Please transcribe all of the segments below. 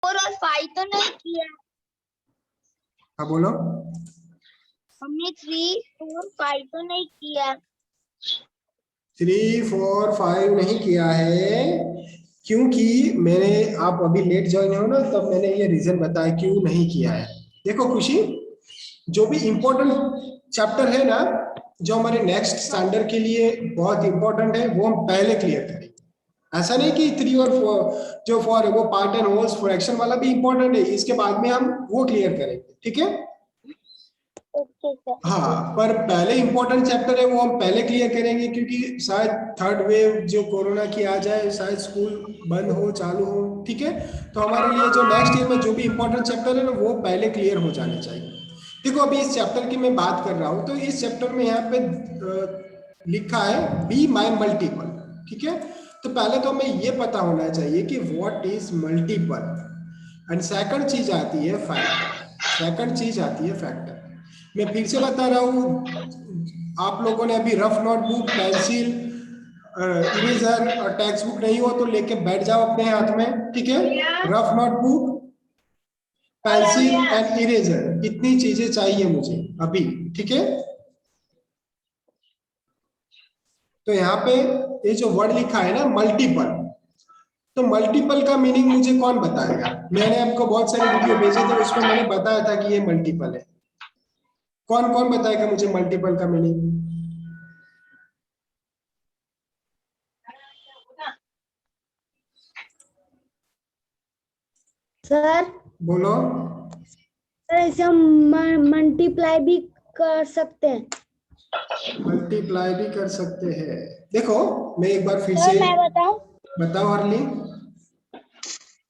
4 और 5 तो नहीं किया। हाँ बोलो। हमने 3, 4, 5 तो नहीं किया। 3, 4, 5 नहीं किया है क्योंकि मैंने, आप अभी लेट ज्वाइन हो ना, तब मैंने ये रीजन बताया क्यों नहीं किया है। देखो खुशी, जो भी इम्पोर्टेंट चैप्टर है ना, जो हमारे नेक्स्ट स्टैंडर्ड के लिए बहुत इंपॉर्टेंट है, वो हम पहले क्लियर करेंगे। ऐसा नहीं कि 3 और 4, जो 4 है वो पार्ट एंड होल्स फ्रैक्शन वाला भी इंपॉर्टेंट है, इसके बाद में हम वो क्लियर करेंगे, ठीक है। हाँ, पर पहले इंपॉर्टेंट चैप्टर है वो हम पहले क्लियर करेंगे, क्योंकि शायद थर्ड वेव जो कोरोना की आ जाए, शायद स्कूल बंद हो चालू हो, ठीक है। तो हमारे लिए जो नेक्स्ट ईयर में जो भी इंपॉर्टेंट चैप्टर है ना, वो पहले क्लियर हो जाने चाहिए। देखो अभी इस चैप्टर की मैं बात कर रहा हूँ, तो इस चैप्टर में यहाँ पे लिखा है बी माई मल्टीपल, ठीक है। तो पहले तो हमें ये पता होना चाहिए कि what is multiple, and second चीज आती है फैक्टर। सेकंड चीज आती है फैक्टर। मैं फिर से बता रहा हूँ, आप लोगों ने अभी रफ नोटबुक, पेंसिल, इरेजर और टेक्स्ट बुक नहीं हो तो लेके बैठ जाओ अपने हाथ में, ठीक है। Rough notebook, pencil and eraser, इतनी चीजें चाहिए मुझे अभी, ठीक है। तो यहाँ पे ये जो वर्ड लिखा है ना मल्टीपल, तो मल्टीपल का मीनिंग मुझे कौन बताएगा। मैंने आपको बहुत सारे वीडियो भेजे थे, उसमें मैंने बताया था कि ये मल्टीपल है। कौन कौन बताएगा मुझे मल्टीपल का मीनिंग। सर बोलो। सर इसे हम मल्टीप्लाई भी कर सकते हैं। मल्टीप्लाई भी कर सकते हैं। देखो मैं एक बार फिर सर से मैं बताऊं? बताओ हरली।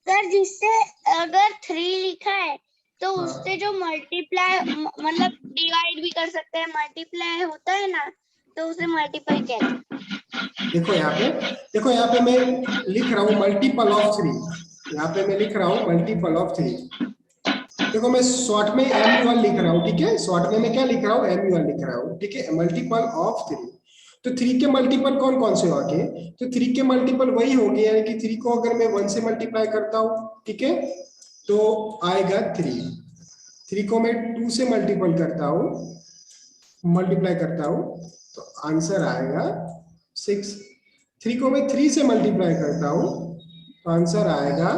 सर जिससे अगर 3 लिखा है तो हाँ। उससे जो मल्टीप्लाई मतलब डिवाइड भी कर सकते हैं, मल्टीप्लाई होता है ना, तो उसे मल्टीपल कहते हैं। देखो यहाँ पे, देखो यहाँ पे मैं लिख रहा हूँ मल्टीपल ऑफ 3। यहाँ पे मैं लिख रहा हूँ मल्टीपल ऑफ 3। देखो मैं शॉर्ट में MUL लिख रहा हूँ, ठीक है। शॉर्ट में मैं क्या लिख रहा हूँ, MUL लिख रहा हूँ, ठीक है। Multiple of 3। तो 3 के मल्टीपल कौन कौन से होंगे। तो 3 के मल्टीपल वही होंगे, यानी कि 3 को अगर मैं 1 से मल्टीप्लाई करता हूँ, ठीक है, तो आएगा 3। 3 को मैं 2 से मल्टीपल करता हूँ, मल्टीप्लाई करता हूँ, तो आंसर आएगा 6। 3 को मैं 3 से मल्टीप्लाई करता हूँ, तो आंसर आएगा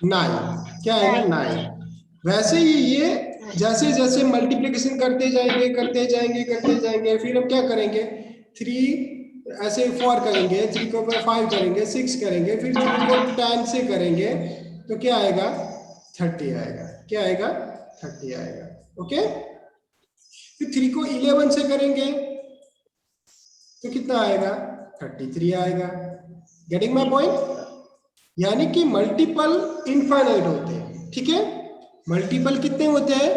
9। क्या आएगा, 9। वैसे ही ये जैसे जैसे मल्टीप्लिकेशन करते जाएंगे करते जाएंगे करते जाएंगे, फिर हम क्या करेंगे, 3 ऐसे 4 करेंगे, 3 को 5 करेंगे, 6 करेंगे, फिर 3 को 10 से करेंगे, तो क्या आएगा, 30 आएगा। क्या आएगा, 30 आएगा, ओके। फिर 3 को 11 से करेंगे तो कितना आएगा, 33 आएगा। Getting my point. यानी कि मल्टीपल इनफाइनाइट होते हैं, ठीक है। मल्टीपल कितने होते हैं,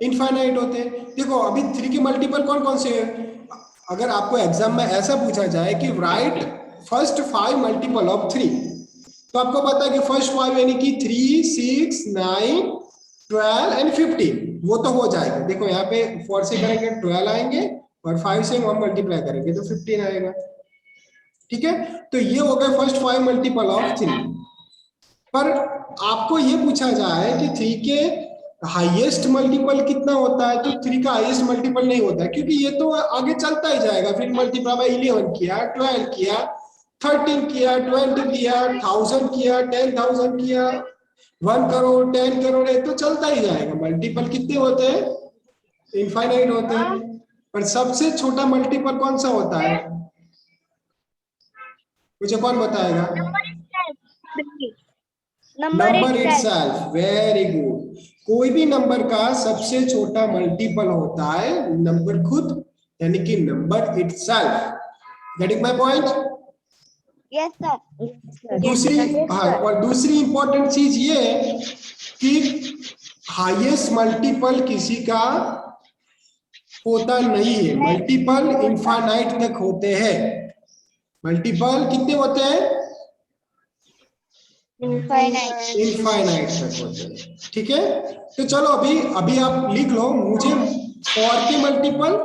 इनफाइनाइट होते हैं। देखो अभी 3 के मल्टीपल कौन कौन से हैं। अगर आपको एग्जाम में ऐसा पूछा जाए कि राइट फर्स्ट 5 मल्टीपल ऑफ 3, तो आपको पता है कि फर्स्ट 5 यानी कि 3, 6, 9, 12 एंड 15, वो तो हो जाएगा। देखो यहाँ पे 4 से करेंगे 12 आएंगे, और 5 से हम मल्टीप्लाई करेंगे तो 15 आएगा, ठीक है। तो ये हो गए फर्स्ट 5 मल्टीपल ऑफ 3। पर आपको ये पूछा जाए कि 3 के हाईएस्ट मल्टीपल कितना होता है, तो 3 का हाईएस्ट मल्टीपल नहीं होता है, क्योंकि ये तो आगे चलता ही जाएगा। फिर मल्टीप्लाई बाय 11 किया, 12 किया, 13 किया, 20 किया, 1000 किया, 10,000 किया, 1 करोड़, 10 करोड़, है तो चलता ही जाएगा। मल्टीपल कितने होते हैं, इनफाइनाइट होते हैं। पर सबसे छोटा मल्टीपल कौन सा होता है, मुझे कौन बताएगा। Number itself, very good. कोई भी नंबर का सबसे छोटा मल्टीपल होता है नंबर खुद, यानी कि number itself. Getting my point. Yes sir. दूसरी, हाँ, और दूसरी इंपॉर्टेंट चीज ये है कि हाईएस्ट मल्टीपल किसी का होता नहीं है। मल्टीपल इनफाइनाइट तक होते हैं। मल्टीपल कितने होते हैं, इनफाइनाइट तक होते हैं, ठीक है। तो चलो अभी अभी आप लिख लो मुझे 4 के मल्टीपल।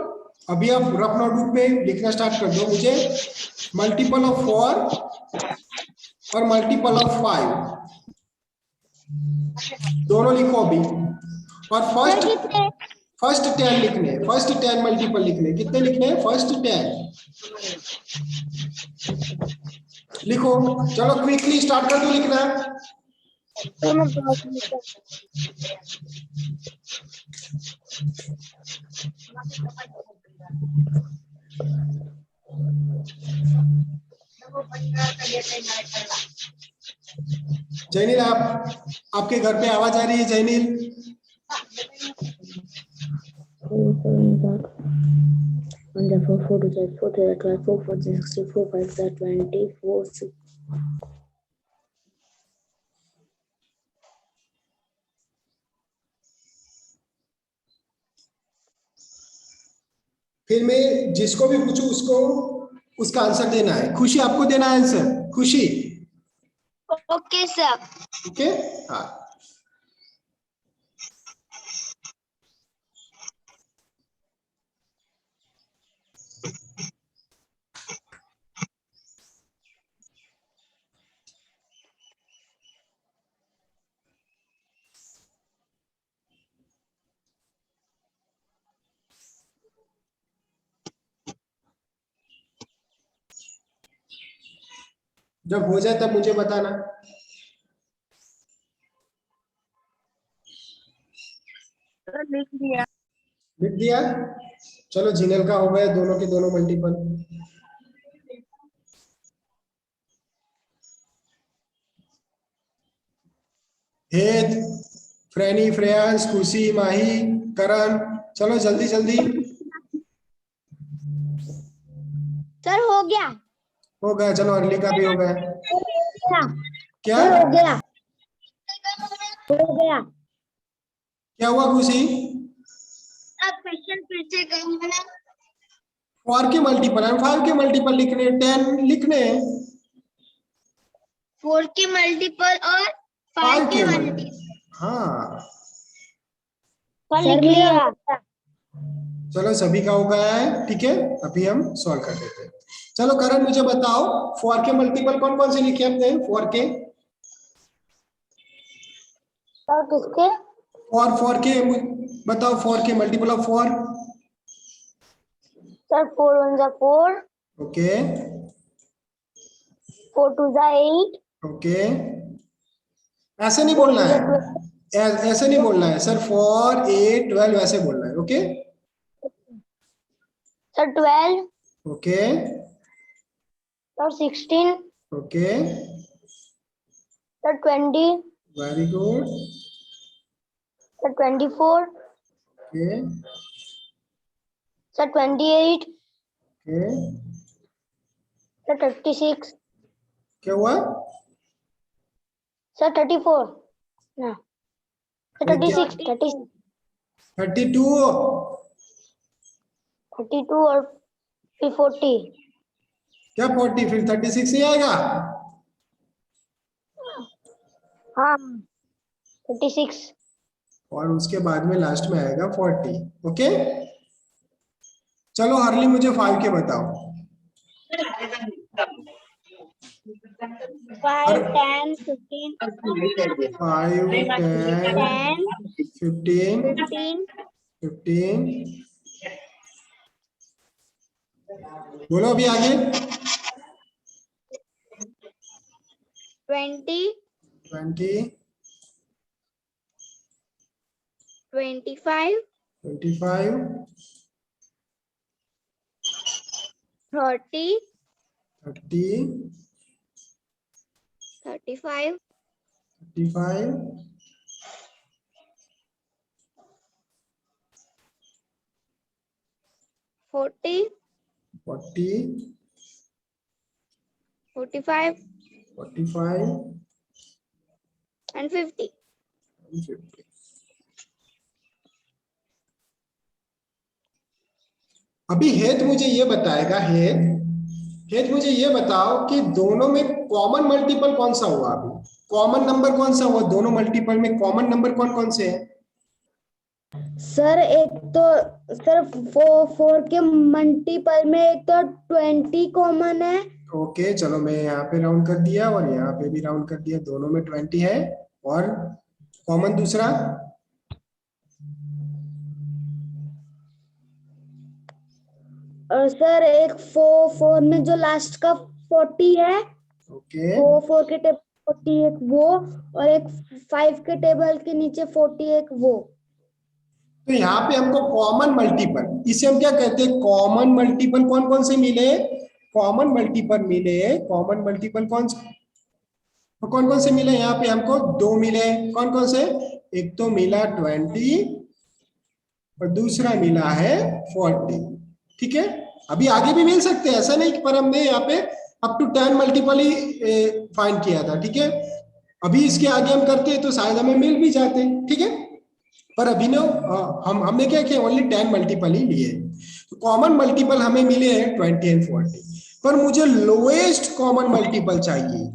अभी आप रफ नोटबुक में लिखना स्टार्ट कर दो मुझे मल्टीपल ऑफ 4 और मल्टीपल ऑफ 5। दोनों लिखो अभी। और सर कितने? फर्स्ट 10 लिखने हैं, फर्स्ट 10 मल्टीपल लिखने हैं। कितने लिखने हैं? फर्स्ट 10 लिखो। चलो क्विकली स्टार्ट कर दो लिखना। जैनिल, आपके घर पे आवाज आ रही है जैनिल? 4 फिर मैं जिसको भी पूछूं उसको उसका आंसर देना है। खुशी आपको देना है आंसर। खुशी, ओके सर। ठीक है? हाँ, जब हो जाए तब मुझे बताना। लिख दिया। लिख दिया? चलो जिनल का हो गया दोनों के दोनों मल्टीपल। हेद, फ्रैनी, फ्रेयांश, खुशी, माही, करण, चलो जल्दी जल्दी। सर हो गया। हो गया। चलो अर्ली का भी हो गया। क्या हो गया, हो गया। क्या हुआ खुशी? अब क्वेश्चन फिर से करूंगा ना। 4 के मल्टीपल है, 5 के मल्टीपल लिखने, 10 लिखने, 4 के मल्टीपल और 5 5 के के मल्टीपल। हाँ, लिख लिया। चलो सभी का हो गया है। ठीक है, अभी हम सॉल्व कर देते हैं। चलो करण मुझे बताओ 4 के मल्टीपल कौन कौन से लिखे अपने? 4 के, और किसके? 4 के बताओ। 4 के मल्टीपल ऑफ 4। सर 4 1 जा 4, ओके 4 2 जा 8, ओके, ऐसे नहीं 4 बोलना 3 जा है, 12। ऐसे नहीं बोलना है सर। 4 8 12 ऐसे बोलना है। ओके सर 12 ओके और 16, okay, sir 20, very good. Sir 24, okay sir 28, okay, sir 36, क्या हुआ? सर 34 ना, सर अरे क्या? 36 36 32, 32 और फिर 40। क्या 40? फिर 36 ही आएगा। हाँ 36। और उसके बाद में लास्ट में आएगा 40। ओके चलो हरली मुझे 5 के बताओ। 5 10 15 5 10 10 15 15 15, बोलो अभी आगे। 20 20 25 25 30 30 35 35 40 40 45 45 and 50. 50। अभी हेत मुझे ये बताएगा। हेत मुझे ये बताओ कि दोनों में कॉमन मल्टीपल कौन सा हुआ? अभी कॉमन नंबर कौन सा हुआ? दोनों मल्टीपल में कॉमन नंबर कौन कौन से हैं? सर एक तो सर 4 के मल्टीपल में एक तो 20 कॉमन है। ओके चलो मैं यहाँ पे राउंड कर दिया और यहाँ पे भी राउंड कर दिया। दोनों में 20 है और कॉमन दूसरा और सर एक फोर में जो लास्ट का 40 है, ओके फोर के टेबल 40 एक वो, और एक 5 के टेबल के नीचे 40 एक वो। तो यहाँ पे हमको कॉमन मल्टीपल, इसे हम क्या कहते हैं, कॉमन मल्टीपल कौन कौन से मिले, कॉमन मल्टीपल मिले, कॉमन मल्टीपल कौन कौन से मिले, यहाँ पे हमको दो मिले, कौन कौन से, एक तो मिला 20 और दूसरा मिला है 40। ठीक है, अभी आगे भी मिल सकते हैं, ऐसा नहीं, पर हमने यहाँ पे अप टू 10 मल्टीपल ही फाइंड किया था। ठीक है, अभी इसके आगे हम करते तो शायद हमें मिल भी जाते। ठीक है, पर अभी ना हमने क्या किया, ओनली 10 मल्टीपल ही लिए। तो कॉमन मल्टीपल हमें मिले हैं 20 एंड 40, पर मुझे लोएस्ट कॉमन मल्टीपल चाहिए,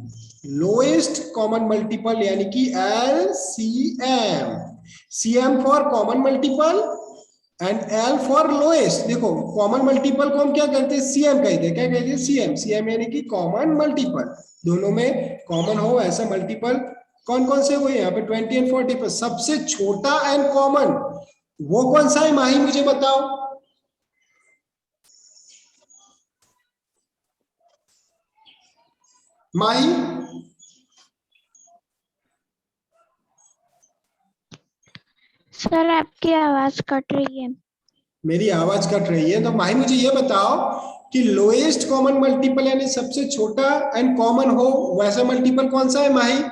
लोएस्ट कॉमन मल्टीपल यानी कि LCM, CM for common multiple and L for lowest. देखो कॉमन मल्टीपल को हम क्या करते हैं, CM कहते हैं, क्या कहते हैं, CM, CM यानी कि कॉमन मल्टीपल, दोनों में कॉमन हो ऐसा मल्टीपल कौन कौन से हुए यहाँ पे 20 एंड 40 पर। सबसे छोटा एंड कॉमन वो कौन सा है माही, मुझे बताओ। माही, सर आपकी आवाज कट रही है। मेरी आवाज कट रही है, तो माही मुझे ये बताओ कि लोएस्ट कॉमन मल्टीपल यानी सबसे छोटा एंड कॉमन हो वैसा मल्टीपल कौन सा है माही।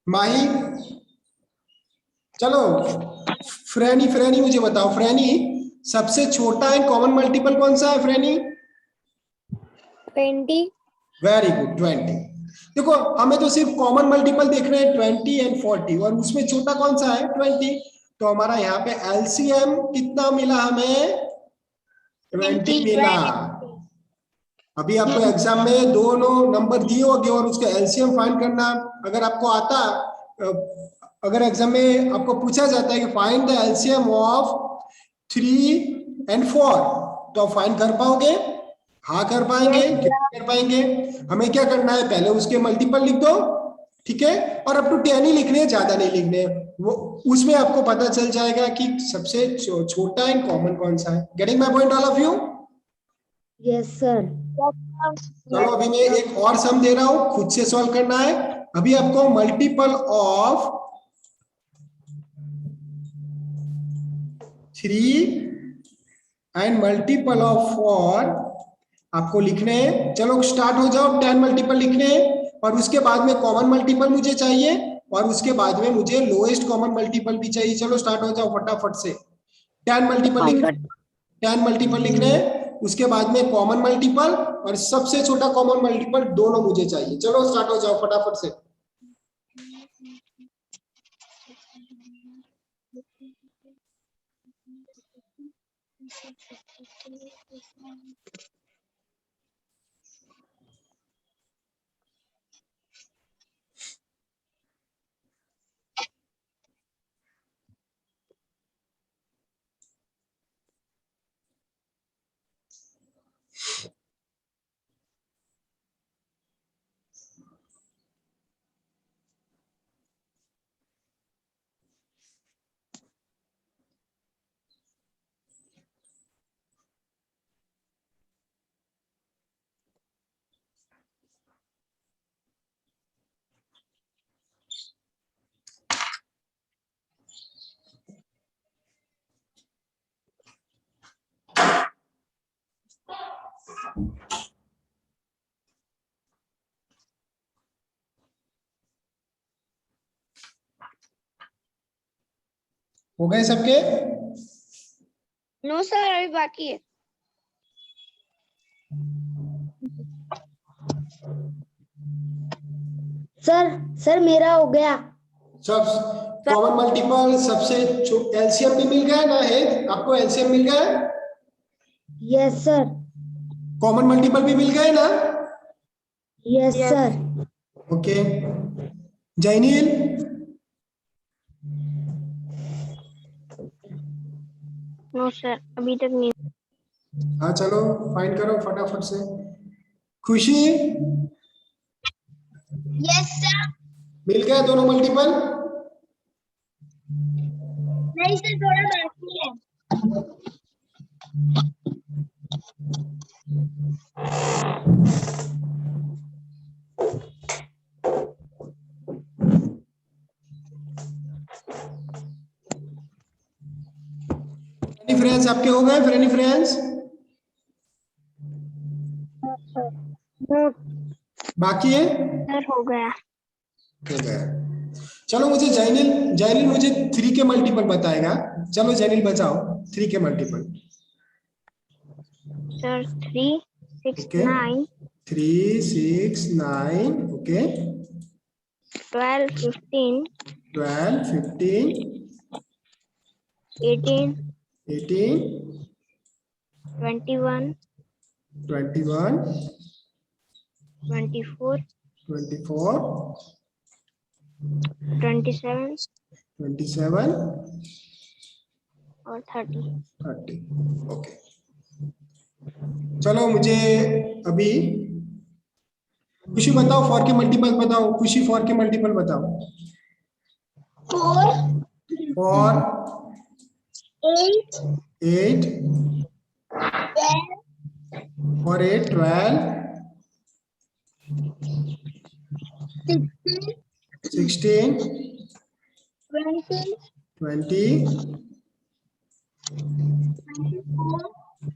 माही, चलो फ्रैनी, फ्रैनी मुझे बताओ, फ्रैनी सबसे छोटा एंड कॉमन मल्टीपल कौन सा है फ्रैनी। 20। Very good, 20। देखो हमें तो सिर्फ कॉमन मल्टीपल देख रहे हैं 20 एंड 40, और उसमें छोटा कौन सा है 20। तो हमारा यहाँ पे LCM कितना मिला हमें, 20 मिला। अभी आपको एग्जाम में दोनों नंबर दिए होंगे और उसका LCM फाइंड करना अगर आपको आता, अगर एग्जाम में आपको पूछा जाता है कि find the LCM of 3 and 4, तो आप फाइंड कर पाओगे, हाँ कर पाएंगे, क्यों कर पाएंगे। हमें क्या करना है, पहले उसके मल्टीपल लिख दो, ठीक है, और अप टू 10 ही लिखने हैं, ज्यादा नहीं लिखने, वो उसमें आपको पता चल जाएगा कि सबसे छोटा एंड कॉमन कौन सा है। Getting my point all of you. Yes sir. चलो अभी मैं एक और सम दे रहा हूं, खुद से सॉल्व करना है। अभी आपको multiple of 3 and multiple of 4 आपको लिखने हैं। चलो स्टार्ट हो जाओ, 10 मल्टीपल लिखने हैं, और उसके बाद में कॉमन मल्टीपल मुझे चाहिए, और उसके बाद में मुझे लोएस्ट कॉमन मल्टीपल भी चाहिए। चलो स्टार्ट हो जाओ फटाफट से। 10 मल्टीपल लिखने, 10 मल्टीपल लिखने हैं, उसके बाद में कॉमन मल्टीपल और सबसे छोटा कॉमन मल्टीपल दोनों मुझे चाहिए। चलो स्टार्ट हो जाओ फटाफट से। हो गए सबके। नो सर अभी बाकी है। सर मेरा हो गया। सब कॉमन मल्टीपल सबसे LCM भी मिल गया ना, है आपको LCM मिल गया, यस सर। कॉमन मल्टीपल भी मिल गए ना। Yes sir. Okay Jainil, no sir, अभी तक नहीं। हाँ चलो फाइंड करो फटाफट से। खुशी, यस सर। मिल गया दोनों मल्टीपल? नहीं सर, थोड़ा बाकी है। फ्रेंड फ्रेंड्स आपके हो गए? फ्रेंड फ्रेंड्स बाकी है? सर हो गया। हो गया। चलो मुझे जैनिल, जैनिल मुझे 3 के मल्टीपल बताएगा। चलो जैनिल बताओ 3 के मल्टीपल। सर 3, 6, ओके 9, 3 6 9 ओके 12, 15, 12 15 18, 18 21, 21 24, 24 27 27 और 30। 30 ओके। चलो मुझे अभी खुशी बताओ 4 के मल्टीपल बताओ। खुशी 4 के मल्टीपल बताओ। 4, 4 8, 8 12, और 8 12 16, 16 20, 20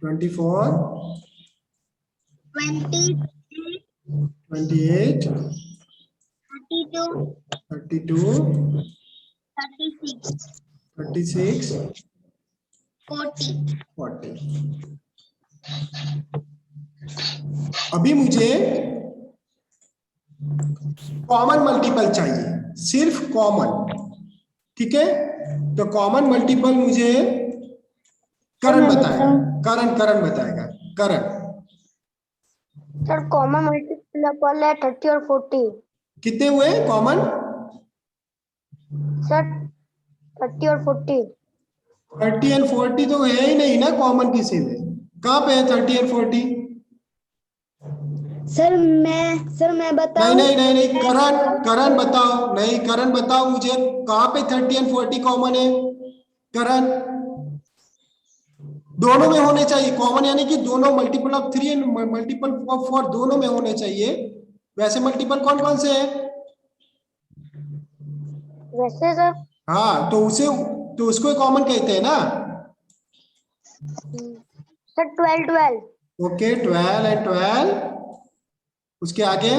24, 24 28, 28 32, 32 36, 36 40. 40। अभी मुझे कॉमन मल्टीपल चाहिए, सिर्फ कॉमन। ठीक है, तो कॉमन मल्टीपल मुझे करण मैं बताएगा। बताऊं? करण बताएगा। करण सर कॉमन मल्टीपल है 30 और 40। कितने हुए कॉमन? सर 30 और 40। 30 एंड 40 तो है ही नहीं ना कॉमन किसी में। कहाँ पे है 30 एंड 40? सर मैं नहीं बताऊं? नहीं नहीं नहीं, करण करण बताओ। नहीं करण बताओ मुझे कहाँ पे 30 एंड 40 कॉमन है। करण दोनों में होने चाहिए कॉमन, यानी कि दोनों multiple of 3 and multiple of 4 दोनों में होने चाहिए। वैसे मल्टीपल कौन कौन से हैं? वैसे सर हाँ तो उसे, तो उसको कॉमन कहते हैं ना। सर 12 12। ओके 12 एंड 12, उसके आगे?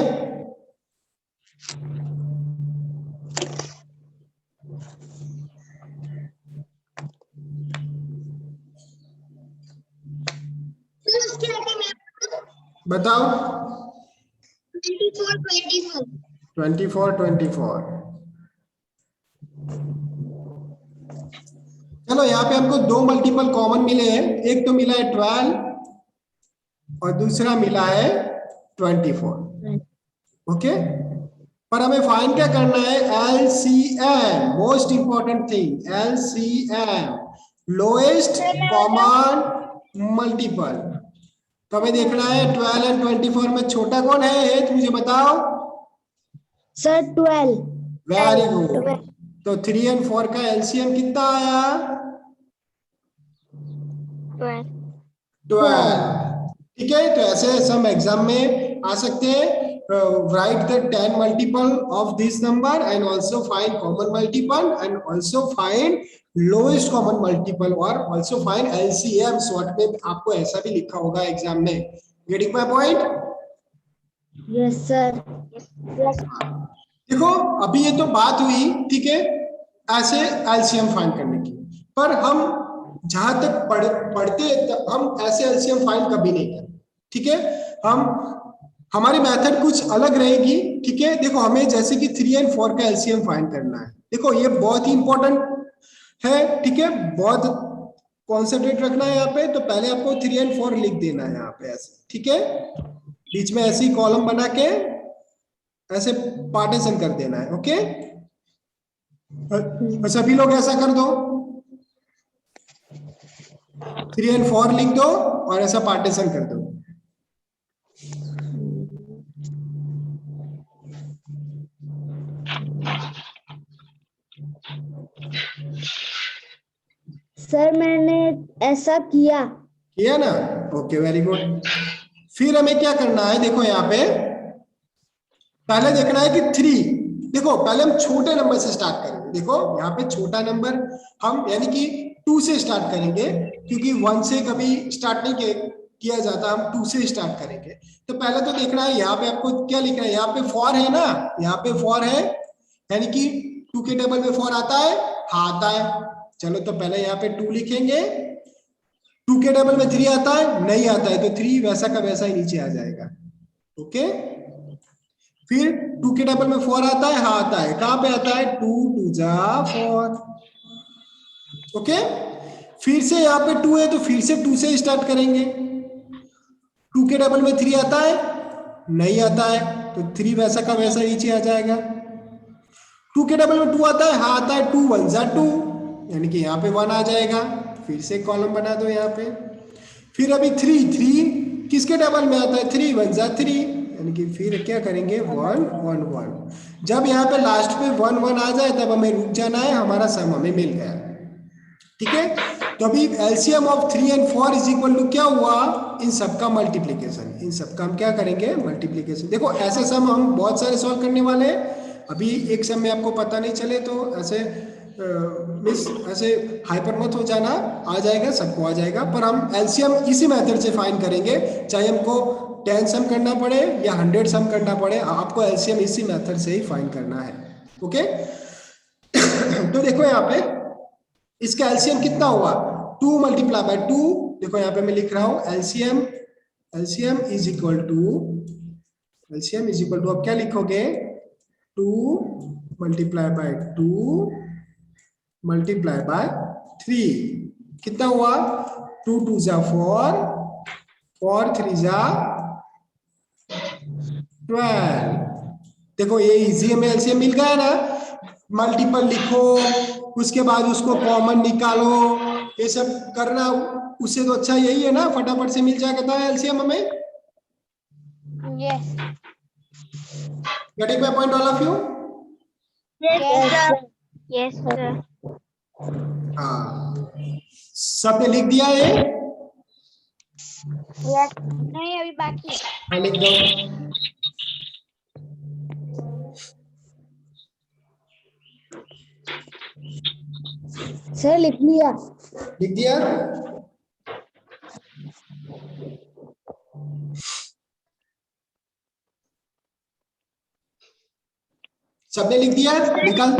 बताओ। 24, 24. 24 24। चलो यहाँ पे हमको दो मल्टीपल कॉमन मिले हैं, एक तो मिला है 12 और दूसरा मिला है 24। ओके, पर हमें फाइंड क्या करना है? LCM, most important thing, LCM, lowest common multiple. तो हमें देखना है 12 एंड 24 में छोटा कौन है, तो मुझे बताओ। सर 12। Very good. तो 3 एंड 4 का एलसीएम कितना आया? 12. 12। ठीक है, तो ऐसे सम एग्जाम में आ सकते हैं। Right the 10 multiple of this number and also find common multiple and also find lowest common multiple और आल्सो फाइंड एलसीएम। शॉर्ट में आपको ऐसा भी लिखा होगा एग्जाम में। Getting my point? Yes sir. देखो अभी ये तो बात हुई, ठीक है, ऐसे एलसीएम फाइंड करने की, पर हम जहां तक पढ़ते हम ऐसे एलसीएम फाइंड कभी नहीं करते। ठीक है, हम हमारी मेथड कुछ अलग रहेगी। ठीक है, देखो हमें जैसे कि 3 एंड 4 का एलसीएम फाइंड करना है। देखो ये बहुत ही इंपॉर्टेंट है। ठीक है, बहुत कॉन्सेंट्रेट रखना है यहाँ पे। तो पहले आपको 3 एंड 4 लिख देना है यहाँ पे ऐसे। ठीक है, बीच में ऐसी कॉलम बना के ऐसे पार्टीशन कर देना है। ओके, सभी लोग ऐसा कर दो। 3 एंड 4 लिख दो और ऐसा पार्टीशन कर दो। सर मैंने ऐसा किया। किया ना? Okay, very good. फिर हमें क्या करना है, देखो यहाँ पे पहले देखना है कि 3, देखो पहले हम छोटे नंबर से स्टार्ट करेंगे। देखो यहाँ पे छोटा नंबर हम यानी कि 2 से स्टार्ट करेंगे, क्योंकि 1 से कभी स्टार्ट नहीं किया जाता, हम 2 से स्टार्ट करेंगे। तो पहले तो देखना है यहाँ पे आपको क्या लिखना है, यहाँ पे 4 है ना, यहाँ पे 4 है, यानी कि 2 के टेबल में 4 आता है, हाँ आता है। चलो तो पहले यहाँ पे 2 लिखेंगे। 2 के टेबल में 3 आता है, नहीं आता है, तो 3 वैसा का वैसा ही नीचे आ जाएगा। ओके, फिर 2 के टेबल में 4 आता है, हाँ आता है, कहां पे आता है, 2 2 जा 4। ओके, फिर से यहाँ पे 2 है तो फिर से 2 से स्टार्ट करेंगे। 2 के टेबल में 3 आता है, नहीं आता है, तो 3 वैसा का वैसा नीचे आ जाएगा। 2 के टेबल में 2 आता है, हाँ आता है, 2 1 जा 2, यानी कि यहाँ पे 1 आ जाएगा। फिर से कॉलम बना दो यहाँ पे। फिर अभी 3 किसके टेबल में आता है, 3 1 जा 3, यानी कि फिर क्या करेंगे, 1 1 1। जब यहाँ पे लास्ट में 1 1 आ जाए तब हमें रुक जाना है, हमारा सम हमें मिल गया। ठीक है, तो अभी LCM of 3 and 4 is equal to क्या हुआ, इन सबका मल्टीप्लीकेशन। इन सबका हम क्या करेंगे, मल्टीप्लीकेशन। देखो ऐसे सम हम बहुत सारे सॉल्व करने वाले हैं। अभी एक सम में आपको पता नहीं चले तो ऐसे मिस ऐसे हाइपर मत हो जाना, आ जाएगा, सबको आ जाएगा। पर हम एलसीएम इसी मेथड से फाइंड करेंगे, चाहे हमको 10 सम करना पड़े या 100 सम करना पड़े, आपको एलसीएम इसी मेथड से ही फाइंड करना है। ओके तो देखो यहाँ पे इसका एलसीएम कितना हुआ, 2 मल्टीप्लाई बाय 2। देखो यहाँ पे मैं लिख रहा हूं LCM, LCM is equal to अब क्या लिखोगे, 2 मल्टीप्लाई बाय 2 मल्टीप्लाई बाय 3, कितना हुआ, 2 2 जा 4, 4 3 जा 12। देखो ये इजी हमें एलसीएम मिल गया ना। मल्टीपल लिखो, उसके बाद उसको कॉमन निकालो, ये सब करना, उससे तो अच्छा यही है ना, फटाफट से मिल जाएगा था एलसीएम हमें। Yes. Getting my point all of you? Yes, sir. Yes, sir. हाँ, सबने लिख दिया ये? Yes. नहीं अभी बाकी है। हाँ लिख दो। सर लिख लिया। लिख दिया? सबने लिख दिया? निकाल,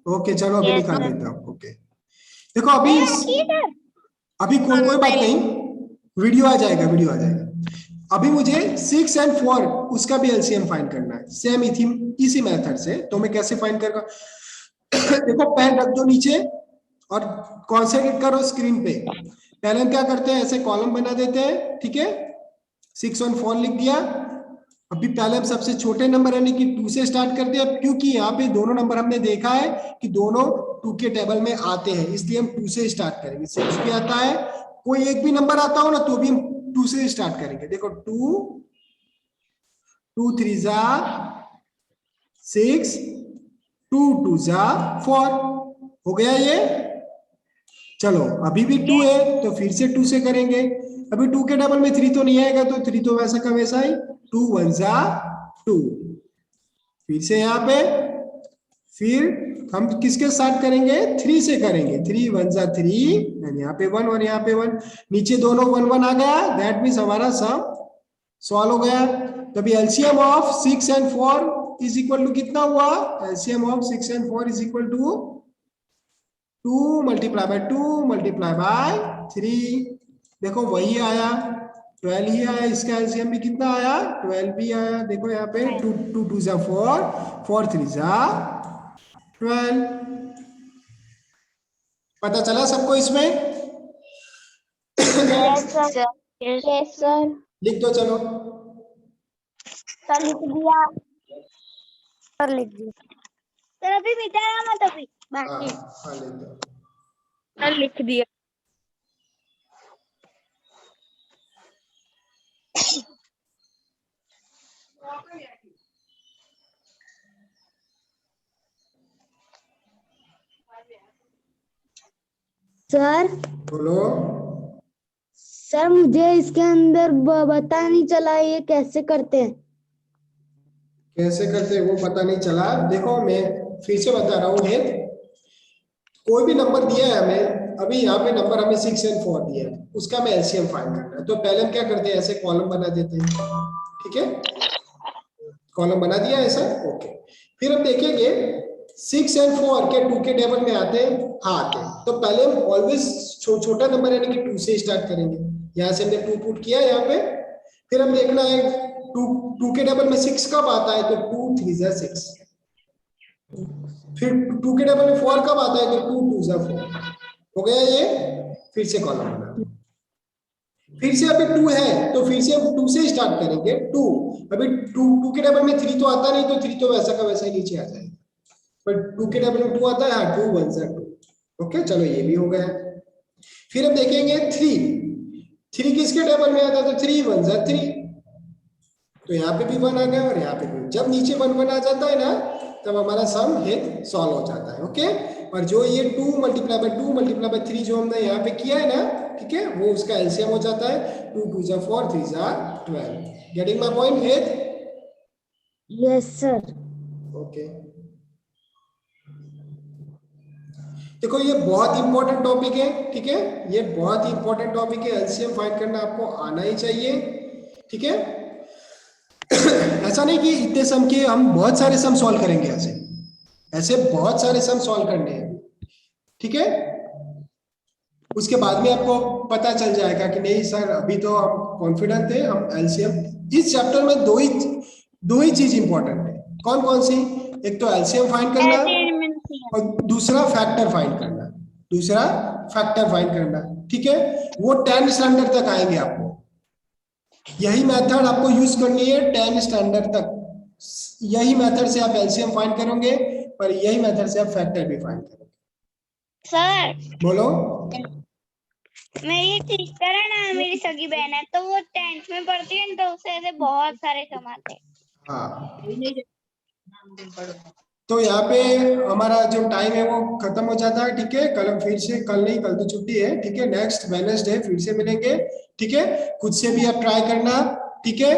ओके चलो अभी Yes, निकाल sir. देता हूँ। ओके देखो अभी बाकी है सर। अभी कोई बात नहीं, वीडियो आ जाएगा, वीडियो आ जाएगा। अभी मुझे 6 एंड 4 उसका भी एलसीएम फाइंड करना है, सेम इसी मेथड से। तो मैं कैसे फाइंड करूंगा देखो पेन रख दो नीचे और कॉन्सेंट्रेट करो स्क्रीन पे। पहले हम क्या करते हैं, ऐसे कॉलम बना देते हैं, ठीक है, 6 और 4 लिख दिया। अभी पहले हम सबसे छोटे नंबर यानी कि 2 से स्टार्ट करते हैं, क्योंकि यहाँ पे दोनों नंबर हमने देखा है कि दोनों 2 के टेबल में आते हैं, इसलिए हम 2 से स्टार्ट करेंगे। 6 भी आता है, कोई एक भी नंबर आता हो ना तो भी हम 2 से स्टार्ट करेंगे। देखो 2 2 3 जा 6, 2 2 जा 4, हो गया ये। चलो अभी भी 2 है तो फिर से 2 से करेंगे। अभी 2 के टेबल में 3 तो नहीं आएगा, तो 3 तो वैसा का वैसा ही, 2 1 जा 2। फिर से यहाँ पे फिर हम किसके साथ करेंगे, 3 से करेंगे। 3 1 जा 3, यहाँ पे 1 और यहाँ पे 1, नीचे दोनों 1 1 आ गया, दैट मीन्स हमारा सम सॉल्व हो गया। तभी LCM of 6 and 4 is equal to कितना हुआ, LCM of 6 and 4 is equal to 2 multiply by 2 multiply by 3। देखो वही आया, 12 ही आया। इसका एलसीएम भी कितना आया, 12 भी आया। देखो यहाँ पे 2 2 2 जा 4, 4 3 जा 12। पता चला सबको इसमें? Yes, sir. Yes, sir. लिख दो चलो। सर लिख दिया। सर लिख दिया। सर अभी मिटाया मत, अभी हाँ बाकी। हाँ लिख दो। सर लिख दिया। सर बोलो। सर मुझे इसके अंदर पता नहीं चला ये कैसे करते हैं। कैसे करते हैं वो पता नहीं चला। देखो मैं फिर से बता रहा हूँ, हेत कोई भी नंबर दिया है हमें, अभी यहाँ पे नंबर हमें 6 और 4 दिया है, उसका हमें एलसीएम फाइंड करना है। तो पहले हम क्या करते हैं, ऐसे कॉलम बना देते हैं, ठीक है, कॉलम बना दिया ऐसा, ओके। फिर हम देखेंगे 6 और 4 के 2 के टेबल में आते हैं, हाँ आते हैं। तो पहले हम ऑलवेज छोटा नंबर यानी कि 2 से स्टार्ट करेंगे। यहाँ से हमने 2 पुट किया यहाँ पे, फिर हम देखना है 2 के टेबल में 6 कब आता है, तो 2 3 जा 6। फिर 2 के टेबल में 4 कब आता है, तो 2 2 जा 4। हो गया ये, फिर से कॉलम बना, फिर से अभी 2 है तो फिर से हम 2 से स्टार्ट करेंगे 2। अभी 2 के टेबल में 3 तो आता नहीं, तो 3 तो वैसा का वैसा ही नीचे आ जाएगा, पर 2 के टेबल में 2 आता है, हाँ 2 1 जा 2। ओके चलो ये भी हो गया। फिर हम देखेंगे 3 किसके टेबल में आता है, तो 3 1 जा 3। तो यहाँ पे भी 1 आ गया और यहाँ पे भी। जब नीचे 1 1 आ जाता है ना, तब हमारा सम हित सॉल्व हो जाता है। ओके, और जो ये 2 मल्टीप्लाई बाय 2 मल्टीप्लाई बाय 3 जो हमने यहाँ पे किया है ना, ठीक है, वो उसका एलसीएम हो जाता है 2 2 जा 4 3 जा 12। गेटिंग माय पॉइंट हित? Yes sir. ओके, देखो ये बहुत इंपॉर्टेंट टॉपिक है, ठीक है, ये बहुत ही इंपॉर्टेंट टॉपिक है। एलसीएम फाइंड करना आपको आना ही चाहिए, ठीक है। ऐसा नहीं कि इतने सम के हम बहुत सारे सम सॉल्व करेंगे, ऐसे ऐसे बहुत सारे सम सॉल्व करने हैं, ठीक है। उसके बाद में आपको पता चल जाएगा कि नहीं सर अभी तो हम कॉन्फिडेंट थे, हम एलसीएम। इस चैप्टर में दो ही चीज इंपॉर्टेंट है। कौन कौन सी? एक तो एलसीएम फाइंड करना और दूसरा फैक्टर फाइंड करना, दूसरा फैक्टर फाइंड करना, ठीक है। वो 10 स्टैंडर्ड तक आएंगे आपको, यही मेथड आपको यूज करनी है 10 स्टैंडर्ड तक। यही मेथड से आप एलसीएम फाइंड करोगे, पर यही मेथड से आप फैक्टर भी फाइंड करोगे। सर बोलो। मेरी सिस्टर है ना, मेरी सगी बहन है, तो वो 10th में पढ़ती है, तो उसे ऐसे बहुत सारे सम आते हैं। हाँ, तो यहाँ पे हमारा जो टाइम है वो खत्म हो जाता है, ठीक है। कल हम फिर से, कल नहीं कल तो छुट्टी है, ठीक है, नेक्स्ट वेडनेसडे फिर से मिलेंगे, ठीक है। खुद से भी आप ट्राई करना, ठीक है।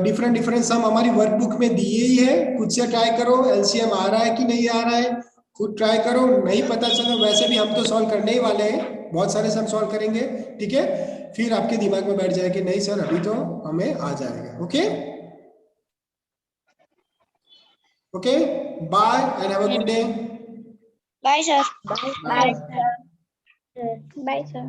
डिफरेंट डिफरेंट सम हमारी वर्कबुक में दिए ही है, खुद से ट्राई करो, एलसीएम आ रहा है कि नहीं आ रहा है, खुद ट्राई करो। नहीं पता चला, वैसे भी हम तो सॉल्व करने ही वाले हैं, बहुत सारे सम सॉल्व करेंगे, ठीक है। फिर आपके दिमाग में बैठ जाए कि नहीं सर अभी तो हमें आ जाएगा। Okay okay, bye and have a good day. Bye sir. Bye bye. Sir. Bye sir.